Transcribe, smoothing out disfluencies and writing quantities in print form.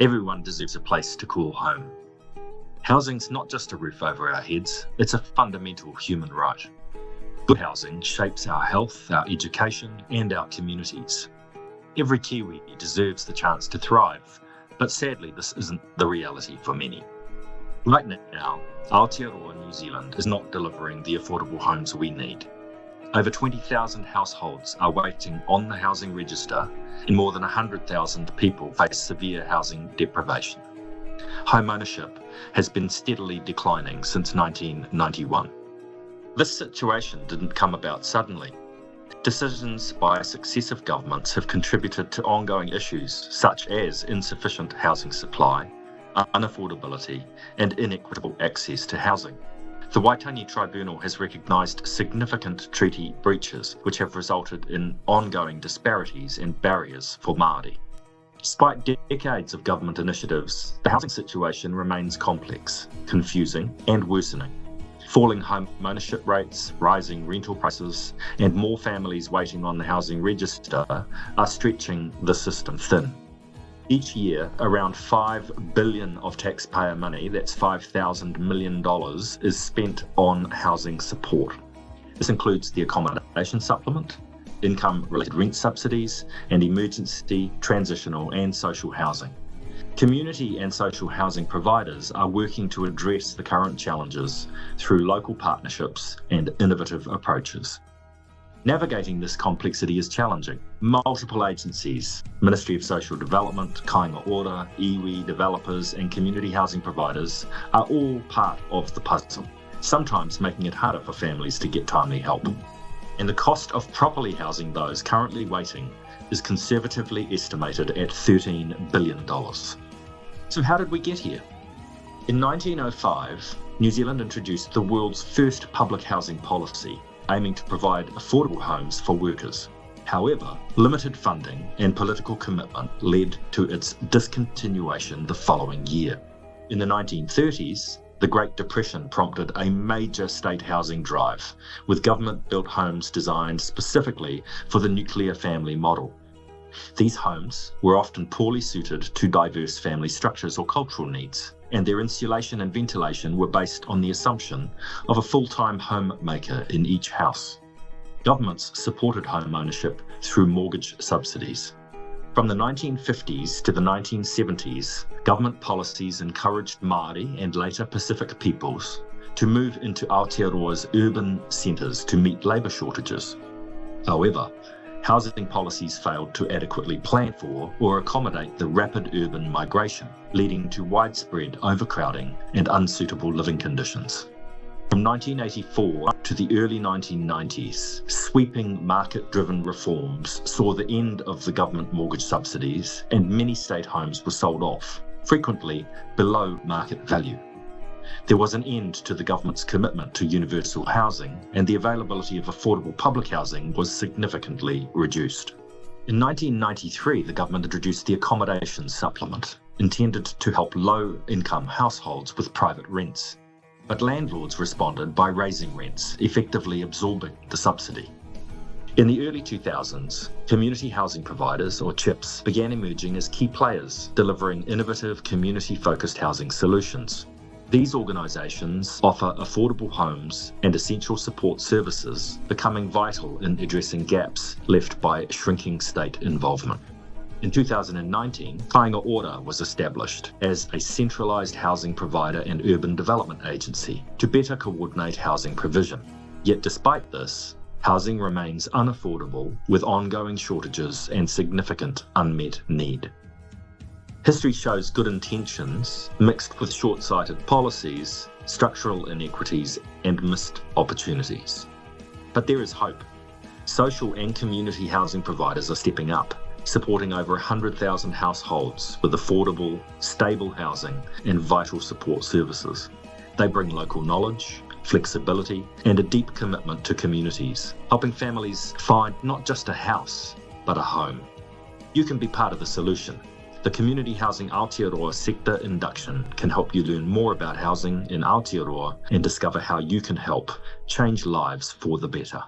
Everyone deserves a place to call home. Housing's not just a roof over our heads, it's a fundamental human right. Good housing shapes our health, our education, and our communities. Every Kiwi deserves the chance to thrive, but sadly this isn't the reality for many. Right now, Aotearoa New Zealand is not delivering the affordable homes we need. Over 20,000 households are waiting on the housing register, and more than 100,000 people face severe housing deprivation. Home ownership has been steadily declining since 1991. This situation didn't come about suddenly. Decisions by successive governments have contributed to ongoing issues such as insufficient housing supply, unaffordability, and inequitable access to housing. The Waitangi Tribunal has recognised significant treaty breaches which have resulted in ongoing disparities and barriers for Māori. Despite decades of government initiatives, the housing situation remains complex, confusing and worsening. Falling home ownership rates, rising rental prices, and more families waiting on the housing register are stretching the system thin. Each year, around $5 billion of taxpayer money, that's $5,000 million, is spent on housing support. This includes the accommodation supplement, income-related rent subsidies, and emergency, transitional and social housing. Community and social housing providers are working to address the current challenges through local partnerships and innovative approaches. Navigating this complexity is challenging. Multiple agencies, Ministry of Social Development, Kāinga Ora, iwi, developers and community housing providers are all part of the puzzle, sometimes making it harder for families to get timely help. And the cost of properly housing those currently waiting is conservatively estimated at $13 billion. So how did we get here? In 1905, New Zealand introduced the world's first public housing policy, aiming to provide affordable homes for workers. However, limited funding and political commitment led to its discontinuation the following year. In the 1930s, the Great Depression prompted a major state housing drive, with government-built homes designed specifically for the nuclear family model. These homes were often poorly suited to diverse family structures or cultural needs, and their insulation and ventilation were based on the assumption of a full-time homemaker in each house. Governments supported home ownership through mortgage subsidies. From the 1950s to the 1970s, government policies encouraged Māori and later Pacific peoples to move into Aotearoa's urban centres to meet labour shortages. However, housing policies failed to adequately plan for or accommodate the rapid urban migration, leading to widespread overcrowding and unsuitable living conditions. From 1984 to the early 1990s, sweeping market-driven reforms saw the end of the government mortgage subsidies and many state homes were sold off, frequently below market value. There was an end to the government's commitment to universal housing, and the availability of affordable public housing was significantly reduced. In 1993, the government introduced the accommodation supplement, intended to help low-income households with private rents. But landlords responded by raising rents, effectively absorbing the subsidy. In the early 2000s, community housing providers, or CHIPs, began emerging as key players, delivering innovative community-focused housing solutions. These organisations offer affordable homes and essential support services, becoming vital in addressing gaps left by shrinking state involvement. In 2019, Kāinga Ora was established as a centralised housing provider and urban development agency to better coordinate housing provision. Yet despite this, housing remains unaffordable with ongoing shortages and significant unmet need. History shows good intentions mixed with short-sighted policies, structural inequities and missed opportunities. But there is hope. Social and community housing providers are stepping up, supporting over 100,000 households with affordable, stable housing and vital support services. They bring local knowledge, flexibility and a deep commitment to communities, helping families find not just a house, but a home. You can be part of the solution. The Community Housing Aotearoa Sector Induction can help you learn more about housing in Aotearoa and discover how you can help change lives for the better.